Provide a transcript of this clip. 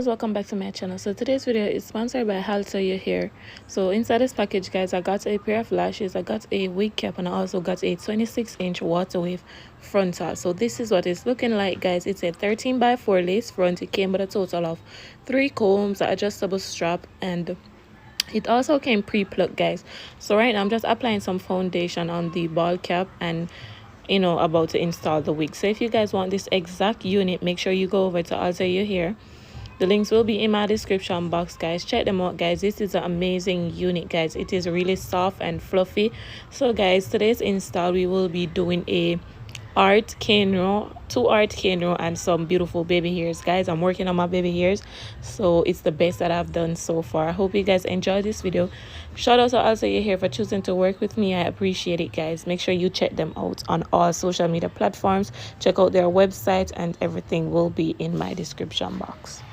Welcome back to my channel. So today's video is sponsored by Alteryou Hair. So inside this package, guys, I got a pair of lashes, I got a wig cap, and I also got a 26-inch water wave frontal. So this is what it's looking like, guys. It's a 13x4 lace front. It came with a total of 3 combs, an adjustable strap, and it also came pre-plucked, guys. So right now I'm just applying some foundation on the ball cap and about to install the wig. So if you guys want this exact unit, make sure you go over to Alteryou Hair. The links will be in my description box, guys. Check them out, guys. This is an amazing unit, guys. It is really soft and fluffy. So guys, today's install we will be doing a art cane row, 2 art cane row, and some beautiful baby hairs, guys. I'm working on my baby hairs, so it's the best that I've done so far. I hope you guys enjoy this video. Shout out to Alteryou Hair for choosing to work with me. I appreciate it, guys. Make sure you check them out on all social media platforms. Check out their website, and everything will be in my description box.